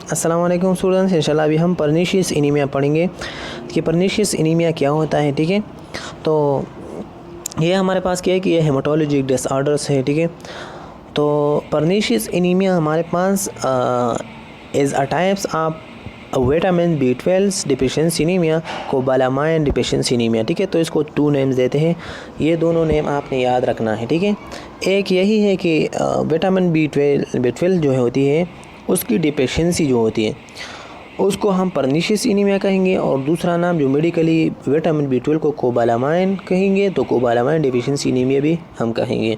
अस्सलाम वालेकुम स्टूडेंट्स, इंशाल्लाह अभी हम पर्नीशियस एनीमिया पढ़ेंगे कि पर्नीशियस एनीमिया क्या होता है। ठीक है, तो ये हमारे पास क्या है कि ये हेमाटोलॉजिक डिसऑर्डर्स है। ठीक है, तो पर्नीशियस एनीमिया हमारे पास is a types of vitamin B12 deficiency anaemia, cobalamin deficiency anaemia. ठीक है, तो इसको 2 नेम्स देते हैं, ये दोनों नेम आपने याद रखना है। ठीक है, एक यही है कि विटामिन B12 जो होती है उसकी डिफिशिएंसी जो होती है उसको हम पर्नीशियस एनीमिया कहेंगे, और दूसरा नाम जो मेडिकली विटामिन B12 को कोबालामाइन कहेंगे, तो कोबालामाइन डिफिशिएंसी एनीमिया भी हम कहेंगे।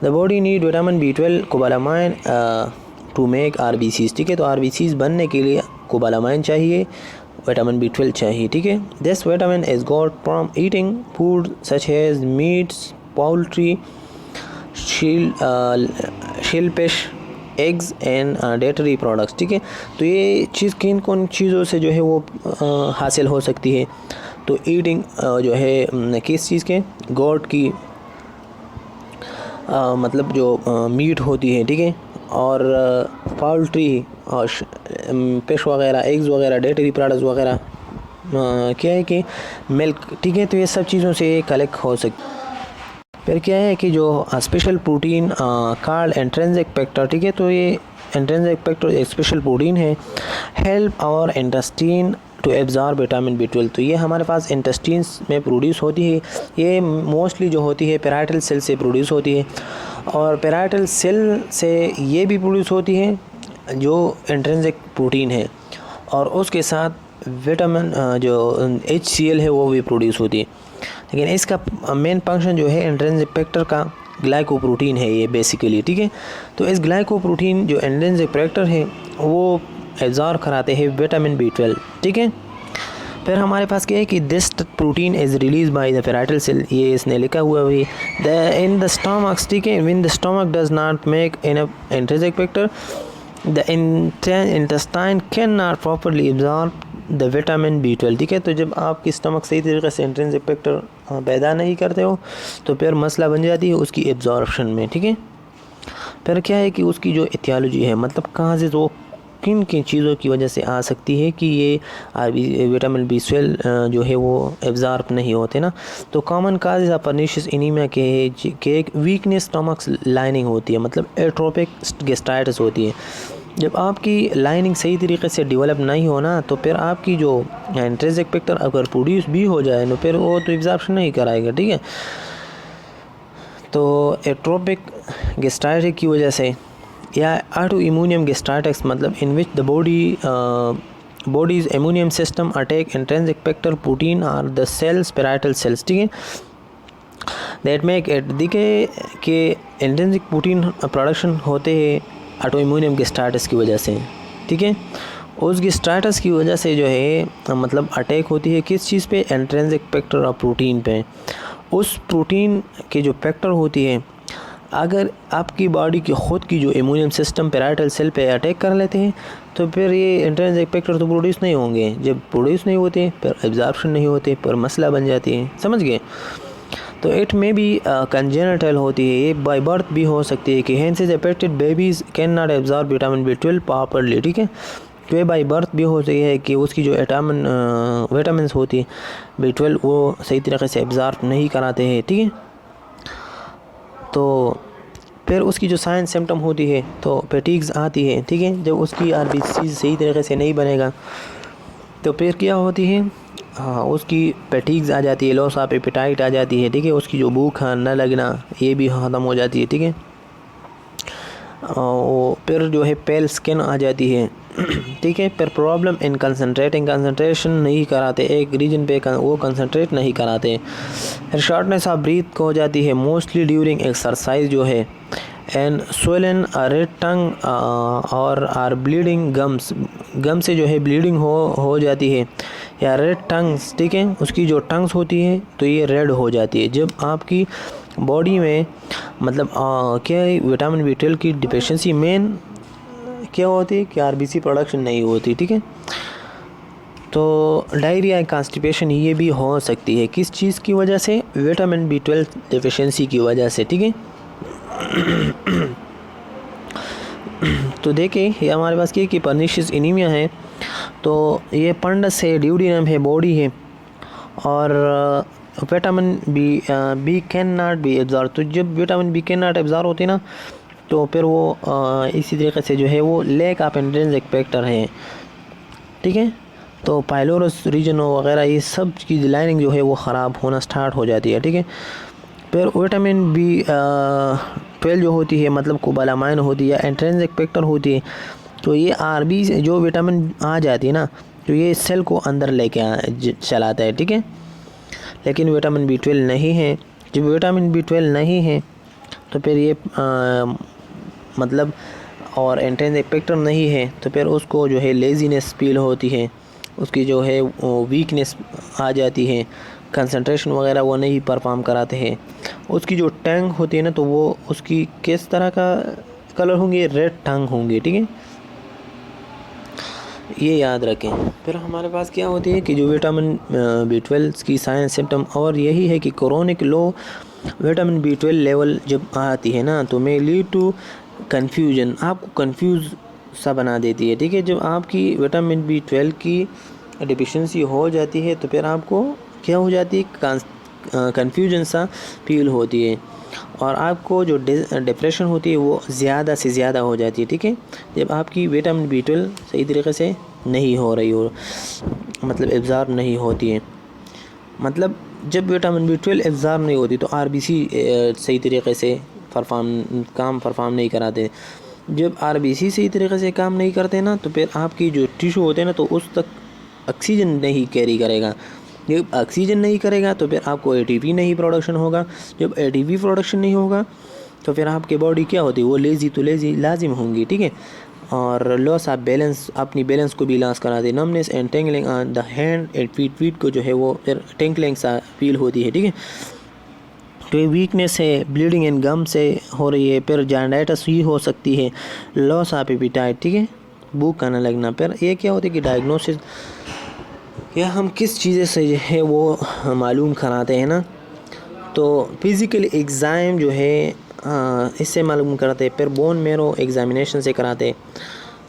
The body need vitamin B12 cobalamin to make RBCs। ठीक है, तो RBCs बनने के लिए कोबालामाइन चाहिए, विटामिन B12 चाहिए। ठीक है, this vitamin is got from eating food such as meats, poultry, shellfish, eggs and dairy products. ठीक है, तो ये चीज़ किन कौन चीज़ों से जो है वो हासिल हो सकती है, तो ईटिंग जो है किस चीज़ के, गॉट की मतलब जो मीट होती है। ठीक है, और पोल्ट्री और फिश वगैरह, एग्स वगैरह, डेयरी प्रोडक्ट्स वगैरह, क्या है कि मिल्क। ठीक है, तो ये सब चीज़ों से कलेक्ट हो सकती है। फिर क्या है कि जो special protein called intrinsic factor. ठीक है, तो ये इंट्रिंसिक फैक्टर एक स्पेशल प्रोटीन है, help our intestine to absorb vitamin B12। तो ये हमारे पास इंटेस्टाइन्स में प्रोड्यूस होती है, ये मोस्टली जो होती है पैराइटल सेल से प्रोड्यूस होती है, और पैराइटल सेल से ये भी प्रोड्यूस होती है जो इंट्रिंसिक प्रोटीन है, और उसके साथ विटामिन जो HCl है वो भी प्रोड्यूस होती है। लेकिन इसका मेन फंक्शन जो है इंट्रिंसिक फैक्टर का ग्लाइकोप्रोटीन है ये बेसिकली। ठीक है, तो इस ग्लाइकोप्रोटीन जो इंट्रिंसिक फैक्टर है वो एब्जॉर्ब कराते हैं विटामिन B12। ठीक है, फिर हमारे पास क्या है कि this protein is release by the parietal cell, ये इसने लिखा हुआ भी इन द स्टमक। ठीक है, when the stomach does not make enough intrinsic factor, the intestine can not properly absorb the vitamin B12। ठीक है, तो जब आपकी स्टमक सही तरीके से इंट्रिंसिक फैक्टर पैदा नहीं करते हो तो फिर मसला बन जाती है उसकी एब्जॉर्प्शन में। ठीक है, फिर क्या है कि उसकी जो एथियोलॉजी है, मतलब कहाँ से वो किन किन चीज़ों की वजह से आ सकती है कि ये विटामिन B12 जो है वो एब्जॉर्ब नहीं होते ना, तो common cause of pernicious anaemia के एक वीकनेस स्टमक लाइनिंग होती है, मतलब एट्रोपिक गैस्ट्राइटिस होती है। जब आपकी लाइनिंग सही तरीके से डेवलप नहीं हो ना, तो फिर आपकी जो इंट्रिंसिक फैक्टर अगर प्रोड्यूस भी हो जाए तो फिर वो तो एब्जॉर्प्शन नहीं कराएगा। ठीक है, तो एट्रोपिक गैस्ट्राइटिस की वजह से, या ऑटो इम्यूनियम गैस्ट्राइटिस, मतलब in which the body's immune system attack intrinsic factor protein और द सेल्स पैराइटल सेल्स। ठीक है, दैट मेक इट दिखे कि इंट्रिंसिक प्रोटीन प्रोडक्शन होते हैं ऑटो इम्यूनियम गैस्ट्राइटिस की वजह से। ठीक है, उस गैस्ट्राइटिस की वजह से जो है मतलब अटैक होती है किस चीज़ पे, इंट्रिंसिक फैक्टर और प्रोटीन पे। उस प्रोटीन के जो फैक्टर होती है, अगर आपकी बॉडी की ख़ुद की जो इम्यूनियम सिस्टम पैराइटल सेल पे अटैक कर लेते हैं तो फिर ये इंट्रिंसिक फैक्टर तो प्रोड्यूस नहीं होंगे, जब प्रोड्यूस नहीं होते फिर एब्जॉर्प्शन नहीं होते, फिर मसला बन जाती है। समझ गए, तो इट में भी कंजेनिटल होती है, ये बाय बर्थ भी हो सकती है कि hence is affected babies can not absorb vitamin B12 properly. ठीक है, तो ये बाय बर्थ भी होती है कि उसकी जो विटामिन होती है B12 वो सही तरीके से एब्जॉर्ब नहीं कराते हैं। ठीक है, तो फिर उसकी जो साइन सिम्टम होती है तो फैटिग्स आती है। ठीक है, जब उसकी RBC सही तरीके से नहीं बनेगा तो फिर क्या होती है, उसकी फैटिग्स आ जाती है, लॉस ऑफ एपेटाइट आ जाती है। ठीक है, उसकी जो भूख न लगना ये भी ख़त्म हो जाती है। ठीक है, फिर जो है पेल स्किन आ जाती है। ठीक है, फिर प्रॉब्लम इन कंसंट्रेशन नहीं कराते, एक रीजन पे वो कंसंट्रेट नहीं कराते। फिर शॉर्टनेस ऑफ ब्रीथ को हो जाती है मोस्टली ड्यूरिंग एक्सरसाइज जो है, एंड स्वेलन रेड टंग और आर ब्लीडिंग गम से जो है ब्लीडिंग हो जाती है, या रेड टंग्स। ठीक है, उसकी जो टंग्स होती है तो ये रेड हो जाती है जब आपकी बॉडी में मतलब क्या है विटामिन B12 की डिफिशिएंसी मेन क्या होती है कि RBC प्रोडक्शन नहीं होती। ठीक है, तो डायरिया कॉन्स्टिपेशन ये भी हो सकती है किस चीज़ की वजह से, विटामिन B12 डिफिशिएंसी की वजह से। ठीक है, तो देखिए ये हमारे पास क्या कि पर्निशियस एनीमिया है, तो ये पंडस है, ड्यूडिनम है, बॉडी है, और vitamin B can not be absorb. तो जब vitamin B can not absorb होती है ना, तो फिर वो इसी तरीके से जो है वो लैक ऑफ इंट्रिंसिक फैक्टर है, ठीक है। तो पाइलोरस रीजन वगैरह ये सब की लाइनिंग जो है वो ख़राब होना स्टार्ट हो जाती है, ठीक है। फिर विटामिन बी 12 जो होती है, मतलब कोबालामाइन होती है या इंट्रिंसिक फैक्टर होती है, तो ये आरबी से जो विटामिन आ जाती है ना, तो ये सेल को अंदर लेके चलाता है, ठीक है। लेकिन विटामिन बी 12 नहीं है। जब विटामिन बी 12 नहीं है तो फिर ये मतलब और इंट्रिंसिक फैक्टर नहीं है, तो फिर उसको जो है लेज़ीनेस फील होती है, उसकी जो है वीकनेस आ जाती है, कंसंट्रेशन वगैरह वो नहीं परफॉर्म कराते हैं। उसकी जो टंग होती है ना, तो वो उसकी किस तरह का कलर होंगे, रेड टंग होंगे, ठीक है, ये याद रखें। फिर हमारे पास क्या होती है कि जो विटामिन B12 की साइन सिम्टम और यही है कि क्रोनिक लो विटामिन B12 लेवल जब आती है ना, तो मे लीड टू कन्फ्यूजन, आपको कंफ्यूज सा बना देती है, ठीक है। जब आपकी विटामिन B12 की डिफिशिएंसी हो जाती है तो फिर आपको क्या हो जाती है, कन्फ्यूजन सा फील होती है, और आपको जो डिप्रेशन होती है वो ज़्यादा से ज़्यादा हो जाती है, ठीक है। जब आपकी विटामिन B12 सही तरीके से नहीं हो रही हो, मतलब एब्ज़ॉर्ब नहीं होती है, मतलब जब विटामिन B12 एब्ज़ॉर्ब नहीं होती तो RBC सही तरीके से काम परफॉर्म नहीं कराते। जब RBC सही तरीके से काम नहीं करते ना, तो फिर आपकी जो टिश्यू होते हैं ना, तो उस तक ऑक्सीजन नहीं कैरी करेगा। जब ऑक्सीजन नहीं करेगा तो फिर आपको ATP नहीं प्रोडक्शन होगा। जब ATP प्रोडक्शन नहीं होगा तो फिर आपकी बॉडी क्या होती है, वो लेज़ी लाजिम होंगी, ठीक है। और लॉस ऑफ बैलेंस, अपनी बैलेंस को भी लॉस करा दे। Numbness and tingling on the hand and feet को जो है वो फिर टेंगलिंग सा फील होती है, ठीक है। तो ये वीकनेस है, ब्लीडिंग एंड गम से हो रही है, फिर जॉन्डाइटिस ही हो सकती है, लॉस ऑफ एपेटाइट, ठीक है, भूख खाना लगना। फिर ये क्या होता है कि डायग्नोसिस या हम किस चीज़ें से जो है वो मालूम कराते हैं ना, तो फिज़िकल एग्ज़ाम जो है इससे मालूम कराते हैं। फिर बोन मेरो एग्ज़ामिनेशन से कराते हैं,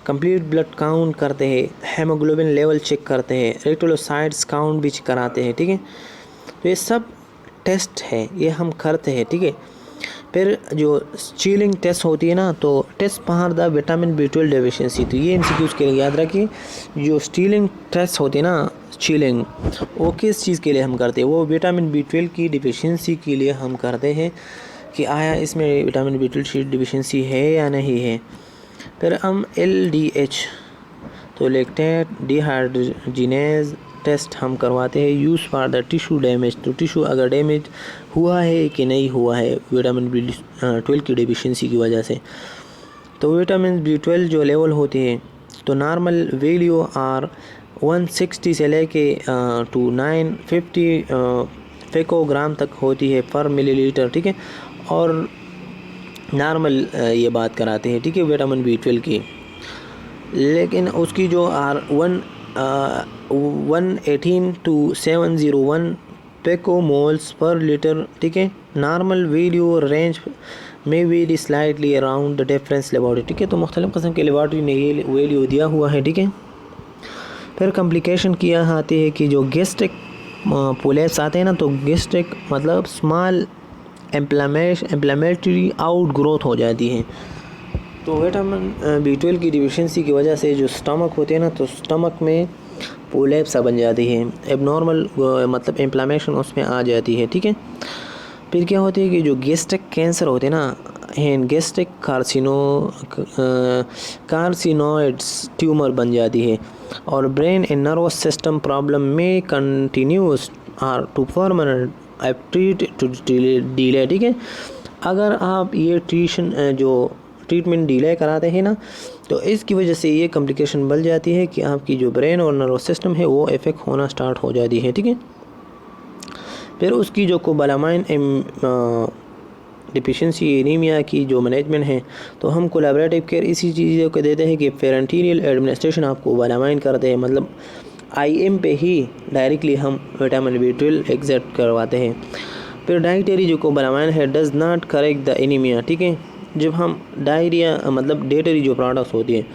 कंप्लीट ब्लड काउंट करते हैं, हेमोग्लोबिन लेवल चेक करते हैं, रेटिकुलोसाइट्स काउंट भी कराते हैं, ठीक है। तो ये सब टेस्ट है, ये हम करते हैं, ठीक है। फिर जो स्टीलिंग टेस्ट होती है ना, तो test for the vitamin B12 deficiency, तो ये MCQs के लिए याद रखिए। जो स्टीलिंग टेस्ट होती है ना, स्टीलिंग, वो किस चीज़ के लिए हम करते हैं, वो विटामिन B12 की डिफिशिएंसी के लिए हम करते हैं कि आया इसमें विटामिन B12 डिफिशिएंसी है या नहीं है। फिर हम LDH, तो लैक्टेट डिहाइड्रोजिनेज टेस्ट हम करवाते हैं, use for the tissue damage, तो टिश्यू अगर डैमेज हुआ है कि नहीं हुआ है विटामिन B12 की डिफिशिएंसी की वजह से। तो विटामिन B12 जो लेवल होती है, तो नॉर्मल वैल्यू आर 160 से लेके टू 950 फेकोग्राम तक होती है पर मिलीलीटर, ठीक है। और नॉर्मल ये बात कराते हैं, ठीक है, विटामिन B12 की। लेकिन उसकी जो R118 to 701 पेकोमोल्स पर लीटर, ठीक है। नॉर्मल वैल्यू रेंज में very slightly around the difference laboratory, ठीक है। तो मुख्तलिफ़ किस्म के लेबॉरेटरी ने ये वैल्यू दिया हुआ है, ठीक है। फिर कम्प्लिकेशन की यहाँ आती है कि जो गेस्ट्रिक पोलेप्स आते हैं ना, तो गेस्ट्रिक मतलब स्मॉल इम्प्लामेटरी आउट ग्रोथ हो जाती है। तो विटामिन B12 की डिफिशिएंसी की वजह से जो स्टमक होते हैं ना, तो स्टमक में पोलेप सा बन जाती है, एबनॉर्मल मतलब इन्फ्लामेशन उसमें आ जाती है, ठीक है। फिर क्या होती है कि जो गैस्ट्रिक कैंसर होते हैं ना, गैस्ट्रिक कार्सिनोइड्स ट्यूमर बन जाती है, और brain and nervous system problem में continuous or to permanent treat to delay, ठीक है। अगर आप ये ट्रीटमेंट डिले कराते हैं ना, तो इसकी वजह से ये कॉम्प्लिकेशन बढ़ जाती है कि आपकी जो ब्रेन और नर्वस सिस्टम है वो इफेक्ट होना स्टार्ट हो जाती है, ठीक है। फिर उसकी जो कोबालामाइन डिफिशिएंसी एनीमिया की जो मैनेजमेंट है, तो हम कोलैबोरेटिव केयर इसी चीज़ों को देते हैं कि पेरेंटियल एडमिनिस्ट्रेशन आपको कोबालामाइन करते हैं, मतलब IM पे ही डायरेक्टली हम विटामिन B12 एग्जैक्ट करवाते हैं। फिर डाइटरी जो कोबालामाइन है does not correct the anaemia, ठीक है। जब हम डायरिया मतलब डेटरी जो प्रोडक्ट्स होती हैं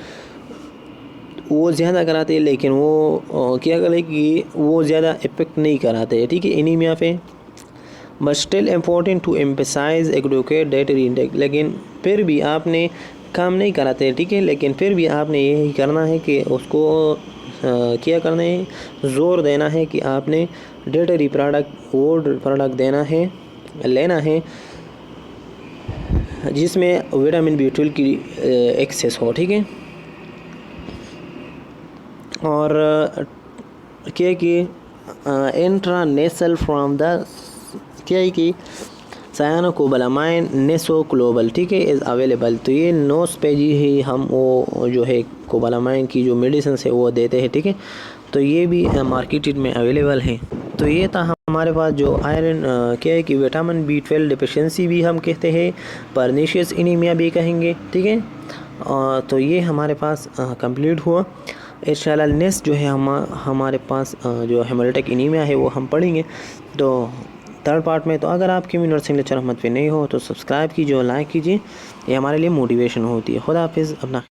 वो ज़्यादा कराते हैं, लेकिन वो क्या करें कि वो ज़्यादा इफेक्ट नहीं कराते हैं, ठीक है, एनीमिया पे। But still important to emphasise advocate dietary intake, लेकिन फिर भी आपने काम नहीं कराते, ठीक है, लेकिन फिर भी आपने यही करना है कि उसको क्या करना है, ज़ोर देना है कि आपने डाइटरी प्रोडक्ट वो प्रोडक्ट देना है, लेना है जिसमें विटामिन B12 की एक्सेस हो, ठीक है। और क्या है कि इंट्रानेसल फ्रॉम द क्या है कि सायानोकोबालामाइन नेसोक्लोबल, ठीक है, इज़ अवेलेबल। तो ये 9 पे ही हम वो जो है कोबालामाइन की जो मेडिसिन है वो देते हैं, ठीक है। तो ये भी मार्केटेड में अवेलेबल है। तो ये था हमारे पास जो आयरन क्या है कि विटामिन B12 डिफिशिएंसी भी हम कहते हैं, परनीशियस एनीमिया भी कहेंगे, ठीक है। तो ये हमारे पास कंप्लीट हुआ। इंशाल्लाह नेक्स्ट जो है हमारे पास जो हेमोलिटिक एनीमिया है वो हम पढ़ेंगे तो थर्ड पार्ट में। तो अगर आपकी भी नर्सिंग लेक्चर हमत पे नहीं हो तो सब्सक्राइब कीजिए और लाइक कीजिए, ये हमारे लिए मोटिवेशन होती है। खुदा हाफिज़। अपना